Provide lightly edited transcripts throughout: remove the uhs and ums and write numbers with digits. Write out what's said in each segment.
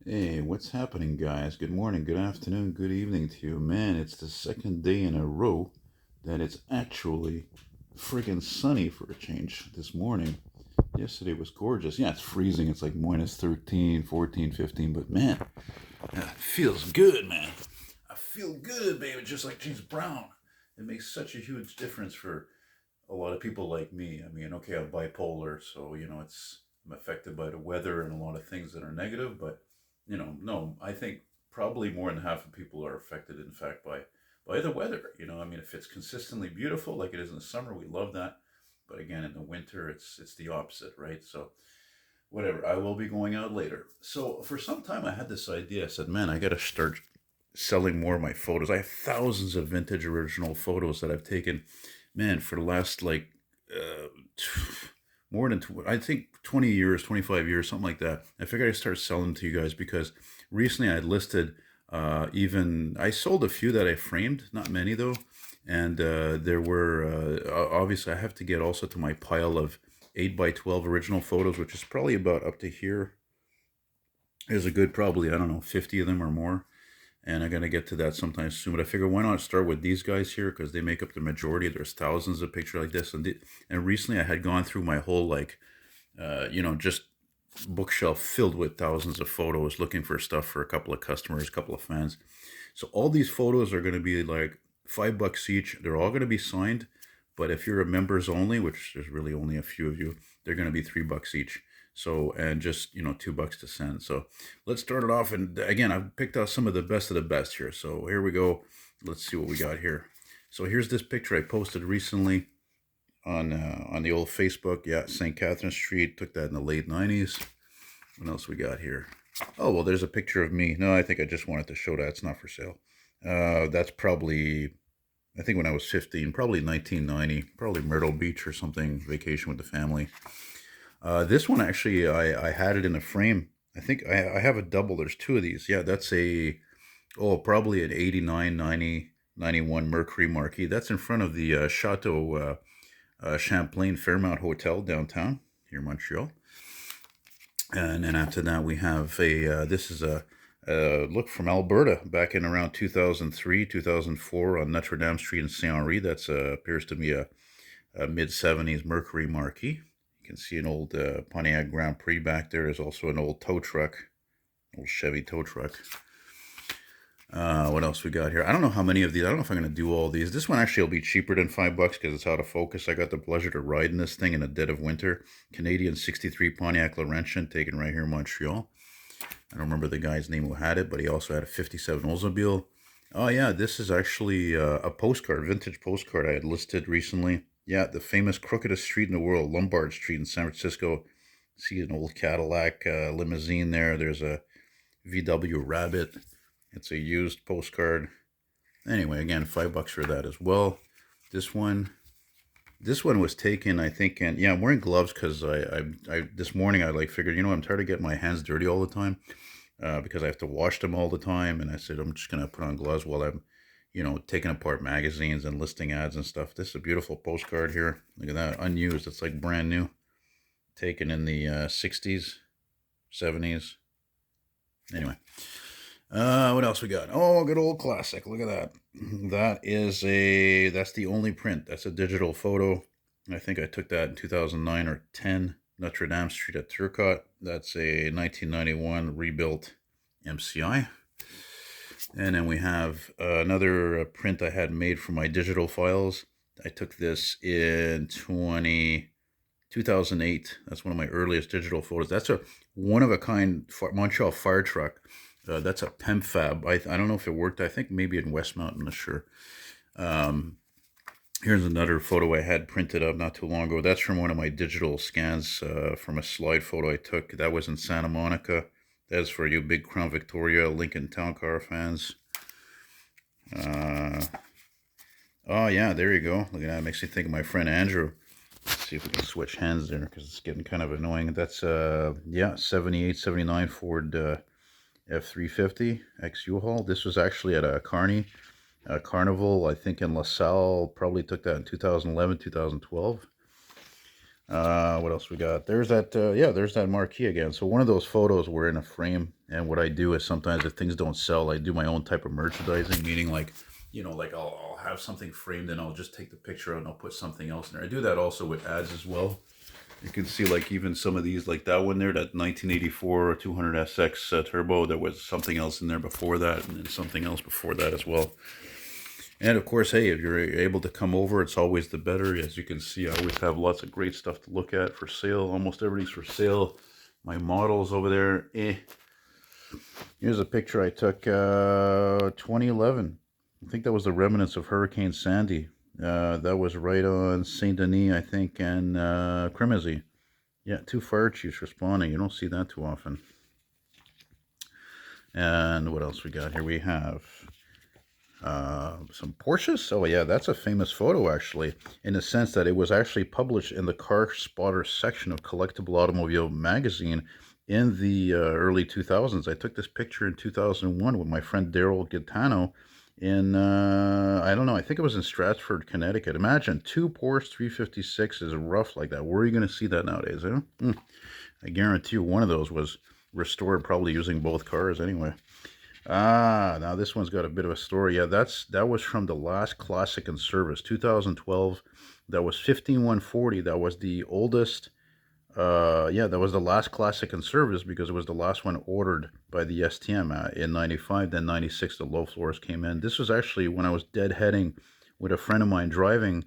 Hey, what's happening, guys? Good morning, good afternoon, good evening to you. Man, it's the second day in a row that it's actually friggin' sunny for a change this morning. Yesterday was gorgeous. Yeah, it's freezing. It's like minus 13, 14, 15, but man, it feels good, man. I feel good, baby, just like James Brown. It makes such a huge difference for a lot of people like me. I mean, okay, I'm bipolar, so I'm affected by the weather and a lot of things that are negative, but no, I think probably more than half of people are affected, in fact, by the weather. I mean, if it's consistently beautiful like it is in the summer, we love that. But again, in the winter, it's the opposite, right? So whatever. I will be going out later. So for some time, I had this idea. I said, man, I got to start selling more of my photos. I have thousands of vintage original photos that I've taken, man, for the last like uh, more than I think 20 years, 25 years, something like that. I figured I'd start selling to you guys because recently I had listed even I sold a few that I framed, not many though, and there were obviously I have to get also to my pile of 8 by 12 original photos, which is probably about up to here. There's a good probably I don't know 50 of them or more, and I'm gonna get to that sometime soon. But I figure why not start with these guys here because they make up the majority. There's thousands of pictures like this, and recently I had gone through my whole like, just bookshelf filled with thousands of photos, looking for stuff for a couple of customers, a couple of fans. So all these photos are gonna be like $5 each. They're all gonna be signed, but if you're a members only, which there's really only a few of you, they're gonna be $3 each. So and just $2 to send. So let's start it off. And again, I've picked out some of the best here. So here we go. Let's see what we got here. So here's this picture I posted recently on the old Facebook. Yeah, St. Catherine Street. Took that in the late '90s. What else we got here? Oh well, there's a picture of me. No, I think I just wanted to show that it's not for sale. That's probably I think when I was 15, probably 1990, probably Myrtle Beach or something, vacation with the family. This one actually, I had it in a frame. I think I have a double. There's two of these. Yeah, that's probably an 89, 90, 91 Mercury Marquis. That's in front of the Chateau Champlain Fairmount Hotel downtown here in Montreal. And then after that, we have this is a look from Alberta back in around 2003, 2004 on Notre Dame Street in Saint Henri. That's appears to be a mid 70s Mercury Marquis. You can see an old Pontiac Grand Prix back there. There's also an old tow truck, old Chevy tow truck. What else we got here? I don't know how many of these. I don't know if I'm going to do all these. This one actually will be cheaper than $5 because it's out of focus. I got the pleasure to ride in this thing in the dead of winter. Canadian '63 Pontiac Laurentian, taken right here in Montreal. I don't remember the guy's name who had it, but he also had a '57 Oldsmobile. Oh yeah, this is actually a postcard, vintage postcard I had listed recently. Yeah, the famous crookedest street in the world, Lombard Street in San Francisco. See an old Cadillac limousine there. There's a VW Rabbit. It's a used postcard. Anyway, again, $5 for that as well. This one, this one was taken, I think, and yeah, I'm wearing gloves because I this morning I like figured, I'm tired of getting my hands dirty all the time because I have to wash them all the time, and I said I'm just gonna put on gloves while I'm, taking apart magazines and listing ads and stuff. This is a beautiful postcard here. Look at that, unused. It's like brand new, taken in the '60s, '70s. Anyway, what else we got? Oh, good old classic. Look at that. That's the only print. That's a digital photo. I think I took that in 2009 or 10. Notre Dame Street at Turcotte. That's a 1991 rebuilt MCI. And then we have another print I had made for my digital files. I took this in 2008. That's one of my earliest digital photos. That's a one of a kind Montreal fire truck. That's a PEMFAB. I don't know if it worked. I think maybe in Westmount. I'm not sure. Um, Here's another photo I had printed up not too long ago. That's from one of my digital scans from a slide photo I took. That was in Santa Monica. That's for you big Crown Victoria Lincoln Town Car fans. Uh, oh, yeah, there you go. Look at that. It makes me think of my friend Andrew. Let's see if we can switch hands there because it's getting kind of annoying. That's, yeah, 78, 79 Ford F350 X U-Haul. This was actually at a Carnival, I think in LaSalle. Probably took that in 2011, 2012. What else we got? There's that, yeah, there's that marquee again. So one of those photos were in a frame, and what I do is sometimes if things don't sell, I do my own type of merchandising, meaning like, like I'll have something framed and I'll just take the picture out and I'll put something else in there. I do that also with ads as well. You can see like even some of these, like that one there, that 1984 200SX turbo, there was something else in there before that, and then something else before that as well. And of course, hey, if you're able to come over, it's always the better. As you can see, I always have lots of great stuff to look at for sale. Almost everything's for sale. My models over there, Here's a picture I took 2011. I think that was the remnants of Hurricane Sandy. That was right on Saint Denis, I think, and Cremazy. Yeah, 2 fire chiefs responding. You don't see that too often. And what else we got here? We have some Porsches. Oh yeah, that's a famous photo actually, in the sense that it was actually published in the Car Spotter section of Collectible Automobile magazine in the early 2000s. I took this picture in 2001 with my friend Daryl Gaetano in, I don't know, I think it was in Stratford, Connecticut. Imagine 2 Porsche 356s rough like that. Where are you going to see that nowadays? I guarantee you one of those was restored probably using both cars anyway. Now this one's got a bit of a story. Yeah, that was from the last classic in service, 2012. That was 15140. That was the oldest. Yeah, that was the last classic in service because it was the last one ordered by the STM in 95. Then 96, the low floors came in. This was actually when I was deadheading with a friend of mine driving,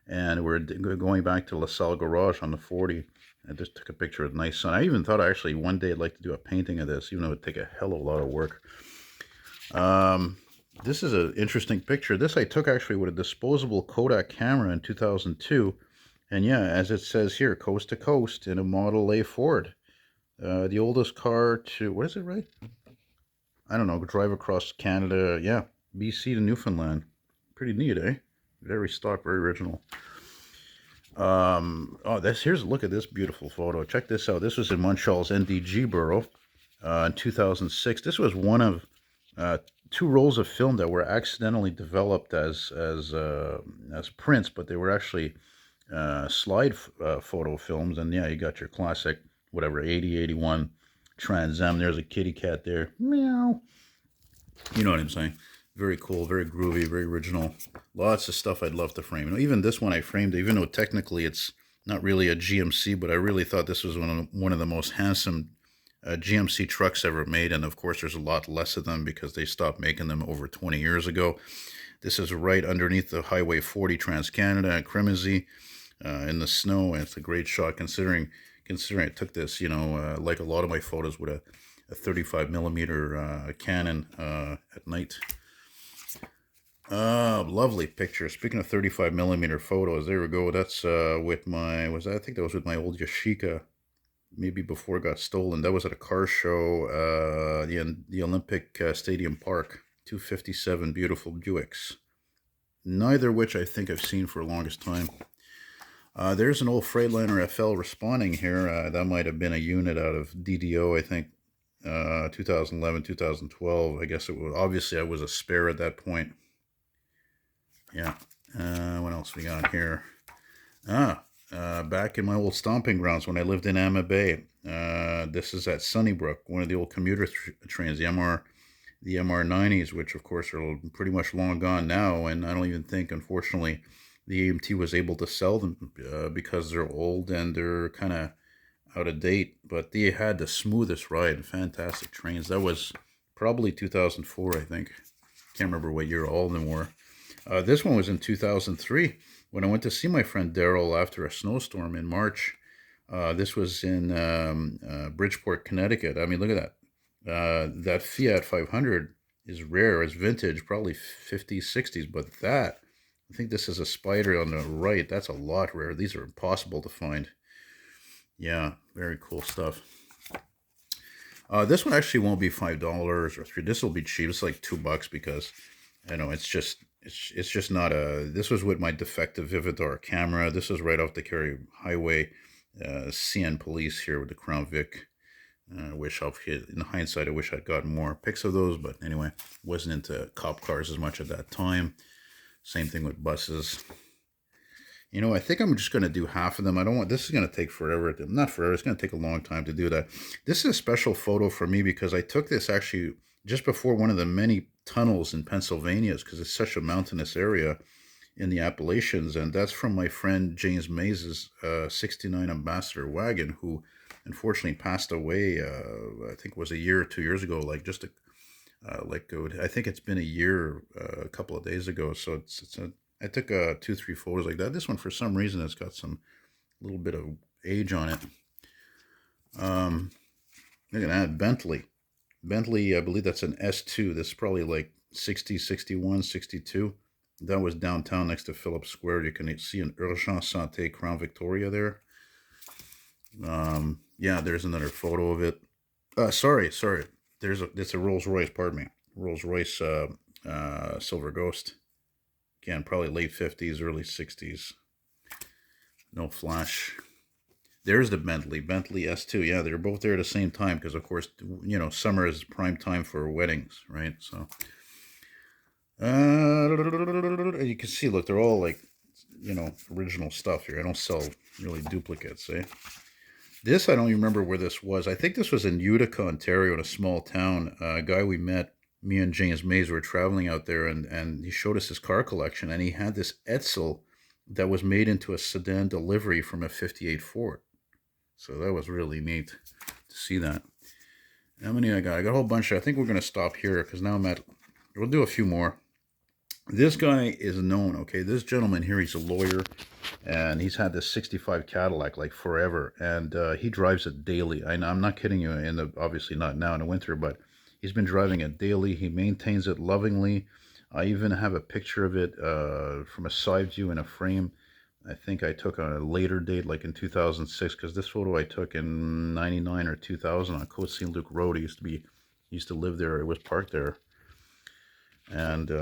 and we're going back to LaSalle Garage on the 40. I just took a picture of the nice sun. I even thought actually one day I'd like to do a painting of this, even though it would take a hell of a lot of work. This is an interesting picture. This I took actually with a disposable Kodak camera in 2002. And yeah, as it says here, coast to coast in a Model A Ford. The oldest car to, what is it, right? I don't know, drive across Canada. Yeah, BC to Newfoundland. Pretty neat, eh? Very stock, very original. Oh, here's a look at this beautiful photo. Check this out. This was in Montreal's NDG borough in 2006. This was one of 2 rolls of film that were accidentally developed as prints, but they were actually slide photo films. And yeah, you got your classic whatever 80, 81 Trans Am. There's a kitty cat there. Meow. You know what I'm saying? Very cool, very groovy, very original. Lots of stuff I'd love to frame. Even this one I framed, even though technically it's not really a GMC, but I really thought this was one of the most handsome GMC trucks ever made. And of course, there's a lot less of them because they stopped making them over 20 years ago. This is right underneath the Highway 40 Trans-Canada at Cremazy in the snow. And it's a great shot considering I took this, like a lot of my photos with a 35 millimeter Canon at night. Lovely picture. Speaking of 35 millimeter photos, there we go. That's with my, I think that was with my old Yashica, maybe before it got stolen. That was at a car show, the Olympic Stadium Park. 257 beautiful Buicks. Neither of which I think I've seen for the longest time. There's an old Freightliner FL responding here. That might have been a unit out of DDO, I think. 2011, 2012. I guess it was, obviously I was a spare at that point. Yeah. What else we got here? Back in my old stomping grounds when I lived in Amma Bay. This is at Sunnybrook, one of the old commuter trains, the MR90s, which of course are pretty much long gone now. And I don't even think, unfortunately, the AMT was able to sell them because they're old and they're kind of out of date. But they had the smoothest ride, fantastic trains. That was probably 2004, I think. Can't remember what year all of them were. This one was in 2003 when I went to see my friend Daryl after a snowstorm in March. This was in Bridgeport, Connecticut. I mean, look at that. That Fiat 500 is rare. It's vintage, probably 50s, 60s. But that, I think this is a Spider on the right. That's a lot rare. These are impossible to find. Yeah, very cool stuff. This one actually won't be $5 or $3. This will be cheap. It's like $2 because I know it's just not a. This was with my defective Vividar camera. This was right off the Kerry Highway. CN Police here with the Crown Vic. In hindsight, I wish I'd gotten more pics of those, but anyway, wasn't into cop cars as much at that time. Same thing with buses. I think I'm just going to do half of them. I don't want, this is going to take forever. Not forever, it's going to take a long time to do that. This is a special photo for me because I took this actually just before one of the many tunnels in Pennsylvania, because it's such a mountainous area in the Appalachians. And that's from my friend James Mays's 69 Ambassador wagon, who unfortunately passed away, I think it was a year or 2 years ago, like just a, I think it's been a year, a couple of days ago. So I took 2, 3 photos like that. This one, for some reason, it's got some little bit of age on it. Look at that, Bentley. Bentley, I believe that's an S2. This is probably like 60, 61, 62. That was downtown next to Phillips Square. You can see an Urgence Santé Crown Victoria there. Yeah, there's another photo of it. Sorry. It's a Rolls Royce, pardon me. Rolls Royce Silver Ghost. Again, probably late 50s, early 60s. No flash. There's the Bentley S2. Yeah, they're both there at the same time because, of course, summer is prime time for weddings, right? So, you can see, look, they're all like, original stuff here. I don't sell really duplicates, eh? This, I don't even remember where this was. I think this was in Utica, Ontario, in a small town. A guy we met, me and James Mays, were traveling out there, and he showed us his car collection, and he had this Edsel that was made into a sedan delivery from a 58 Ford. So that was really neat to see that. How many I got? I got a whole bunch. I think we're going to stop here because now we'll do a few more. This guy is known, okay? This gentleman here, he's a lawyer, and he's had this 65 Cadillac like forever, and he drives it daily. I'm not kidding you, obviously not now in the winter, but he's been driving it daily. He maintains it lovingly. I even have a picture of it from a side view in a frame. I think I took on a later date, like in 2006, because this photo I took in 99 or 2000 on Côte St. Luc Road. He used to live there. It was parked there. And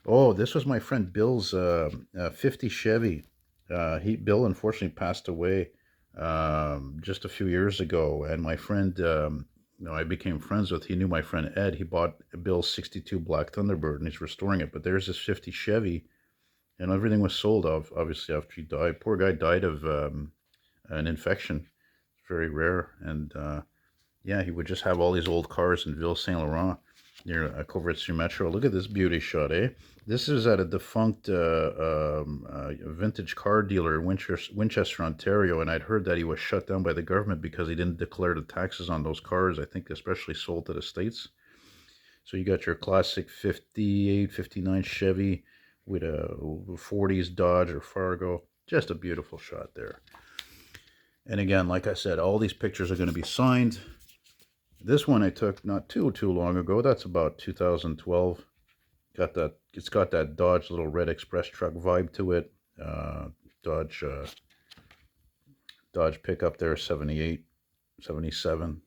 oh, this was my friend Bill's 50 Chevy. Bill unfortunately passed away just a few years ago, and my friend, I became friends with. He knew my friend Ed. He bought Bill's 62 Black Thunderbird, and he's restoring it. But there's this 50 Chevy, and everything was sold off, obviously, after he died. Poor guy died of an infection. It's very rare. And yeah, he would just have all these old cars in Ville Saint Laurent near Covert-sur-Metro. Look at this beauty shot, eh? This is at a defunct vintage car dealer in Winchester, Ontario, and I'd heard that he was shut down by the government because he didn't declare the taxes on those cars, I think especially sold to the States. So you got your classic 58, 59 Chevy with a 40s Dodge or Fargo. Just a beautiful shot there. And again, like I said, all these pictures are going to be signed. This one I took not too long ago. That's about 2012. It's got that Dodge little red express truck vibe to it. Dodge pickup there, 78, 77.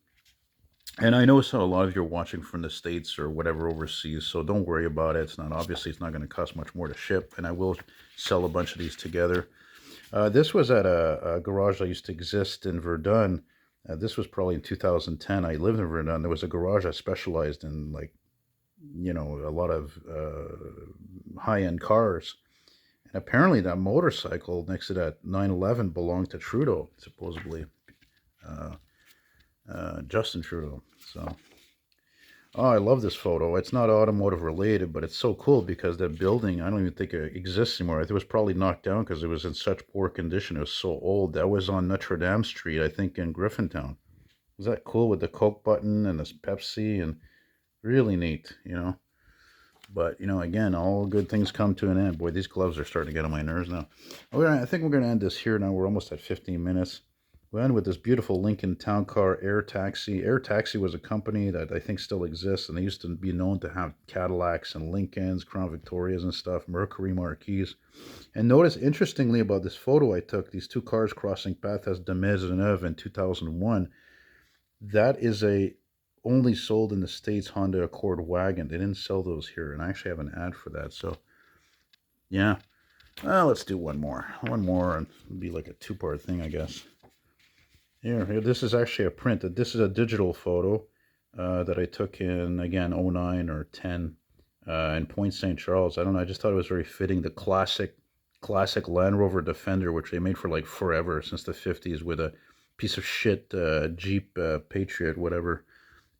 And I know a lot of you are watching from the States or whatever overseas, so don't worry about it. It's not going to cost much more to ship, and I will sell a bunch of these together. This was at a garage that used to exist in Verdun. This was probably in 2010. I lived in Verdun. There was a garage that specialized in, like, a lot of high-end cars. And apparently that motorcycle next to that 911 belonged to Trudeau, supposedly. Justin Trudeau. So, oh, I love this photo. It's not automotive related, but it's so cool because that building, I don't even think it exists anymore. It was probably knocked down because it was in such poor condition. It was so old. That was on Notre Dame Street, I think, in Griffintown. Was that cool with the Coke button and this Pepsi? And really neat, But, again, all good things come to an end. Boy, these gloves are starting to get on my nerves now. I think we're going to end this here now. We're almost at 15 minutes. We'll end with this beautiful Lincoln Town Car Air Taxi. Air Taxi was a company that I think still exists, and they used to be known to have Cadillacs and Lincolns, Crown Victorias and stuff, Mercury Marquis. And notice, interestingly, about this photo I took, these two cars crossing paths de Maisonneuve in 2001, that is a only sold in the States Honda Accord wagon. They didn't sell those here, and I actually have an ad for that. So, yeah. Well, let's do one more. One more, and it'll be like a two-part thing, I guess. Here, this is actually a print. This is a digital photo that I took in, again, 09 or 10 in Point St. Charles. I don't know, I just thought it was very fitting. The classic classic Land Rover Defender, which they made for like forever, since the 50s, with a piece of shit Jeep Patriot, whatever,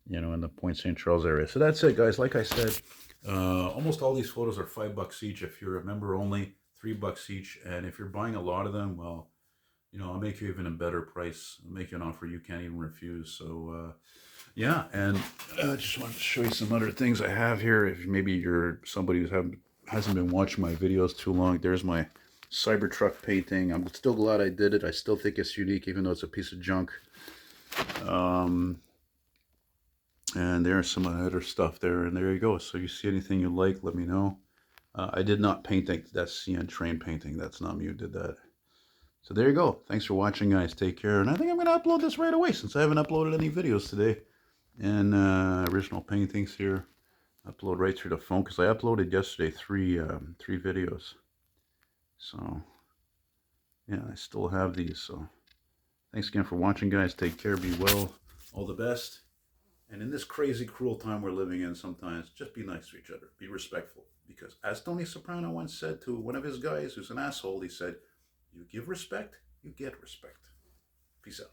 in the Point St. Charles area. So that's it, guys. Like I said, almost all these photos are $5 each. If you're a member only, $3 each. And if you're buying a lot of them, well, I'll make you even a better price. I'll make you an offer you can't even refuse. So, yeah. And I just wanted to show you some other things I have here. If maybe you're somebody who hasn't been watching my videos too long, there's my Cybertruck painting. I'm still glad I did it. I still think it's unique, even though it's a piece of junk. And there's some other stuff there, and there you go. So you see anything you like, let me know. I did not paint that CN train painting. That's not me who did that. So there you go. Thanks for watching, guys. Take care. And I think I'm going to upload this right away, since I haven't uploaded any videos today. And original paintings here. Upload right through the phone, because I uploaded yesterday three videos. So yeah, I still have these. So thanks again for watching, guys. Take care. Be well. All the best. And in this crazy, cruel time we're living in, sometimes just be nice to each other. Be respectful. Because as Tony Soprano once said to one of his guys who's an asshole, he said, "You give respect, you get respect." Peace out.